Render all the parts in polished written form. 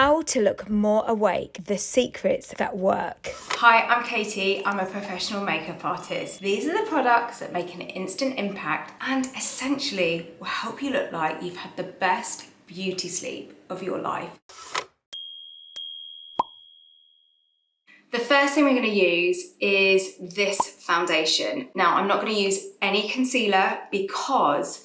How to look more awake, the secrets that work. Hi, I'm Katie. I'm a professional makeup artist. These are the products that make an instant impact and essentially will help you look like you've had the best beauty sleep of your life. The first thing we're going to use is this foundation. Now, I'm not going to use any concealer because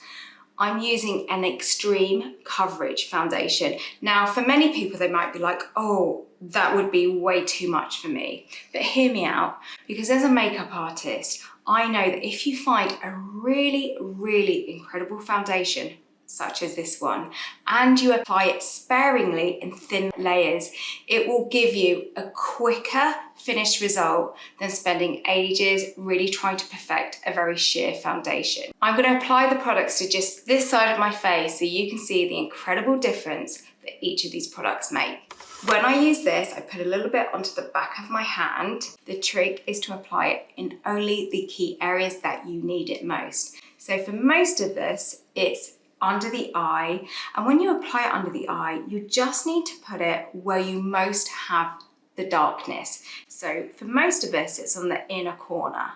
I'm using an extreme coverage foundation. Now, for many people, they might be like, oh, that would be way too much for me. But hear me out, because as a makeup artist, I know that if you find a really, really incredible foundation, such as this one, and you apply it sparingly in thin layers, it will give you a quicker finished result than spending ages really trying to perfect a very sheer foundation. I'm going to apply the products to just this side of my face so you can see the incredible difference that each of these products make. When I use this, I put a little bit onto the back of my hand. The trick is to apply it in only the key areas that you need it most. So for most of this, it's under the eye, and when you apply it under the eye, you just need to put it where you most have the darkness. So for most of us, it's on the inner corner,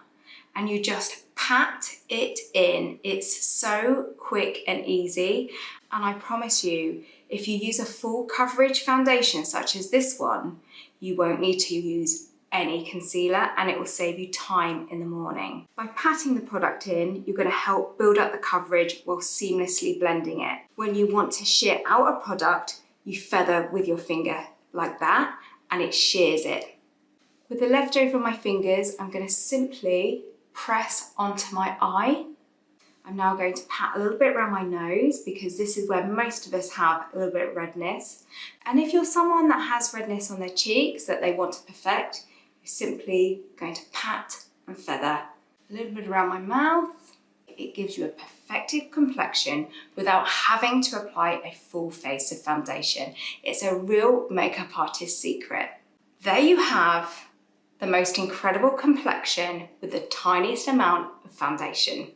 and you just pat it in. It's so quick and easy, and I promise you, if you use a full coverage foundation such as this one, you won't need to use any concealer, and it will save you time in the morning. By patting the product in, you're going to help build up the coverage while seamlessly blending it. When you want to sheer out a product, you feather with your finger like that, and it shears it. With the leftover of my fingers, I'm going to simply press onto my eye. I'm now going to pat a little bit around my nose because this is where most of us have a little bit of redness. And if you're someone that has redness on their cheeks that they want to perfect, you're simply going to pat and feather a little bit around my mouth. It gives you a perfected complexion without having to apply a full face of foundation. It's a real makeup artist secret. There you have the most incredible complexion with the tiniest amount of foundation.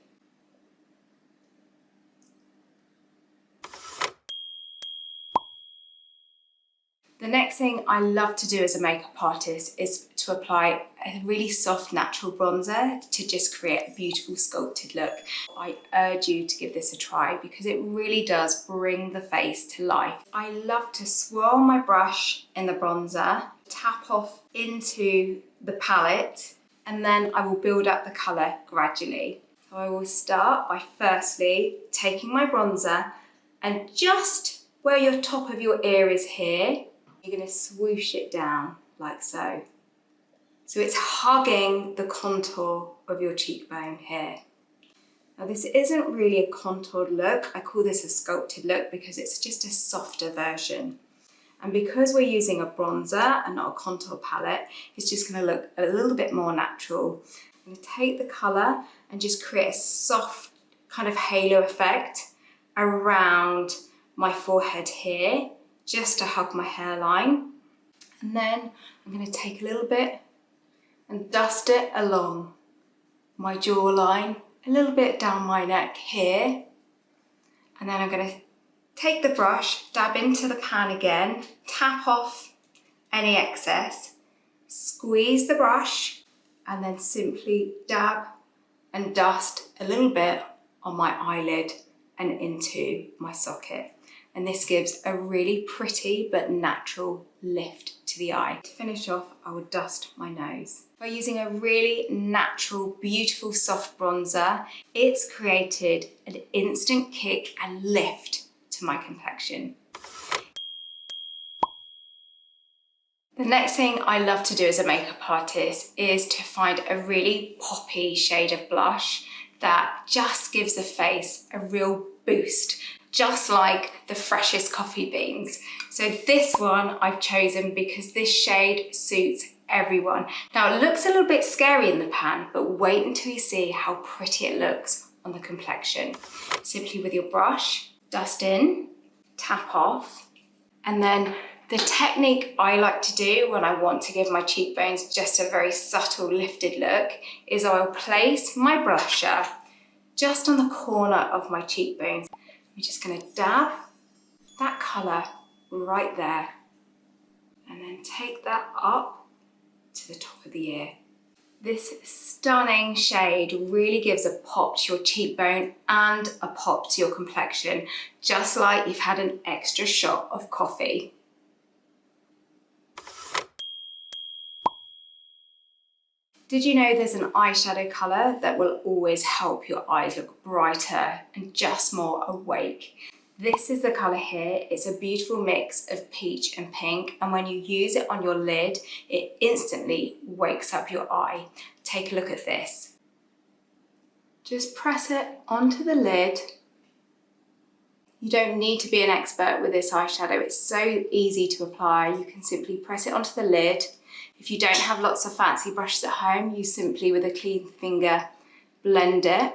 The next thing I love to do as a makeup artist is to apply a really soft natural bronzer to just create a beautiful sculpted look. I urge you to give this a try because it really does bring the face to life. I love to swirl my brush in the bronzer, tap off into the palette, and then I will build up the colour gradually. So I will start by firstly taking my bronzer and just where your top of your ear is here, you're going to swoosh it down like so. So it's hugging the contour of your cheekbone here. Now this isn't really a contoured look. I call this a sculpted look because it's just a softer version. And because we're using a bronzer and not a contour palette, it's just going to look a little bit more natural. I'm going to take the colour and just create a soft kind of halo effect around my forehead here, just to hug my hairline. And then I'm going to take a little bit and dust it along my jawline, a little bit down my neck here. And then I'm going to take the brush, dab into the pan again, tap off any excess, squeeze the brush, and then simply dab and dust a little bit on my eyelid and into my socket. And this gives a really pretty but natural lift to the eye. To finish off, I will dust my nose. By using a really natural, beautiful, soft bronzer, it's created an instant kick and lift to my complexion. The next thing I love to do as a makeup artist is to find a really poppy shade of blush that just gives the face a real boost, just like the freshest coffee beans. So this one I've chosen because this shade suits everyone. Now it looks a little bit scary in the pan, but wait until you see how pretty it looks on the complexion. Simply with your brush, dust in, tap off, and then the technique I like to do when I want to give my cheekbones just a very subtle lifted look is I'll place my blusher just on the corner of my cheekbones. I'm just going to dab that colour right there and then take that up to the top of the ear. This stunning shade really gives a pop to your cheekbone and a pop to your complexion, just like you've had an extra shot of coffee. Did you know there's an eyeshadow colour that will always help your eyes look brighter and just more awake? This is the colour here. It's a beautiful mix of peach and pink, and when you use it on your lid, it instantly wakes up your eye. Take a look at this. Just press it onto the lid. You don't need to be an expert with this eyeshadow. It's so easy to apply. You can simply press it onto the lid. If you don't have lots of fancy brushes at home, you simply, with a clean finger, blend it.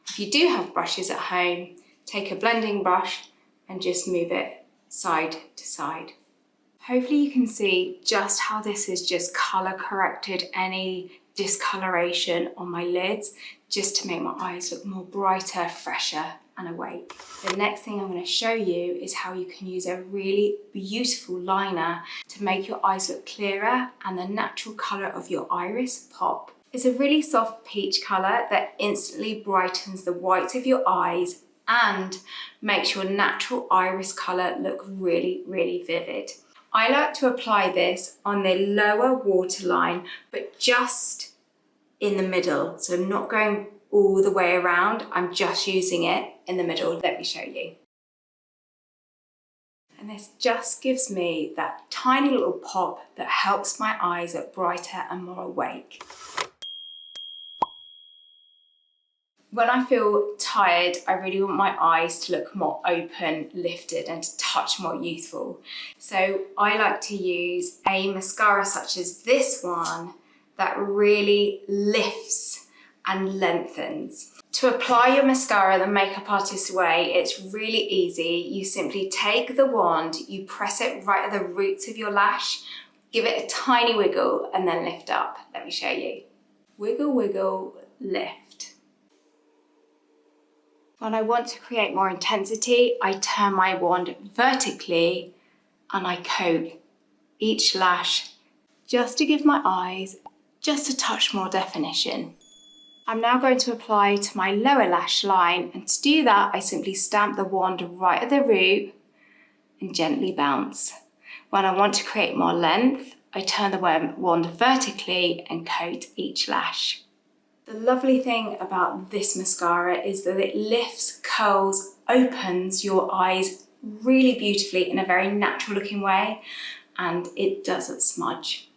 If you do have brushes at home, take a blending brush and just move it side to side. Hopefully you can see just how this has just colour corrected any discoloration on my lids, just to make my eyes look more brighter, fresher and awake. The next thing I'm going to show you is how you can use a really beautiful liner to make your eyes look clearer and the natural colour of your iris pop. It's a really soft peach colour that instantly brightens the whites of your eyes and makes your natural iris colour look really, really vivid. I like to apply this on the lower waterline, but just in the middle. So I'm not going all the way around, I'm just using it in the middle. Let me show you. And this just gives me that tiny little pop that helps my eyes look brighter and more awake. When I feel tired, I really want my eyes to look more open, lifted, and a touch more youthful. So I like to use a mascara such as this one that really lifts and lengthens. To apply your mascara the makeup artist way, it's really easy. You simply take the wand, you press it right at the roots of your lash, give it a tiny wiggle, and then lift up. Let me show you. Wiggle, wiggle, lift. When I want to create more intensity, I turn my wand vertically and I coat each lash just to give my eyes just a touch more definition. I'm now going to apply to my lower lash line, and to do that, I simply stamp the wand right at the root and gently bounce. When I want to create more length, I turn the wand vertically and coat each lash. The lovely thing about this mascara is that it lifts, curls, opens your eyes really beautifully in a very natural looking way, and it doesn't smudge.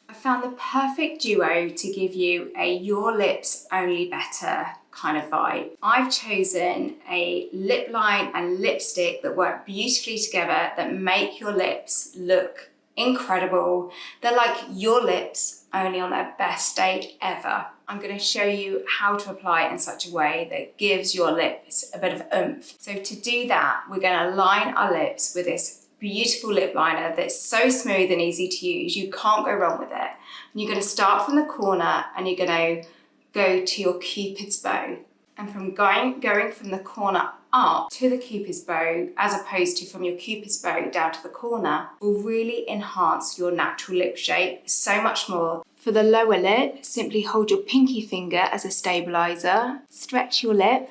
I found the perfect duo to give you a your lips only better kind of vibe. I've chosen a lip line and lipstick that work beautifully together, that make your lips look incredible. They're like your lips, only on their best state ever. I'm going to show you how to apply it in such a way that gives your lips a bit of oomph. So to do that, we're going to line our lips with this beautiful lip liner that's so smooth and easy to use. You can't go wrong with it. And you're going to start from the corner and you're going to go to your Cupid's bow. And from going from the corner up to the Cupid's bow, as opposed to from your Cupid's bow down to the corner, will really enhance your natural lip shape so much more. For the lower lip, simply hold your pinky finger as a stabilizer, stretch your lip,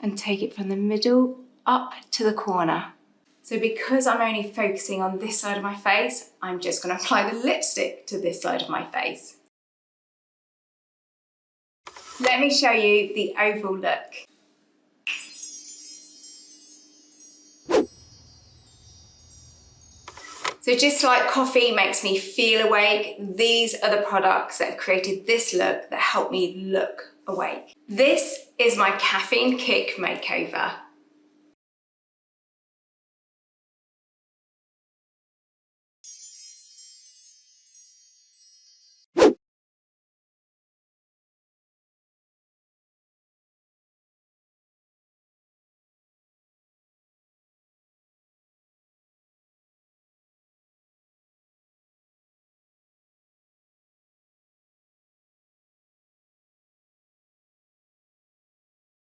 and take it from the middle up to the corner. So because I'm only focusing on this side of my face, I'm just going to apply the lipstick to this side of my face. Let me show you the overall look. So just like coffee makes me feel awake, these are the products that have created this look that help me look awake. This is my caffeine kick makeover.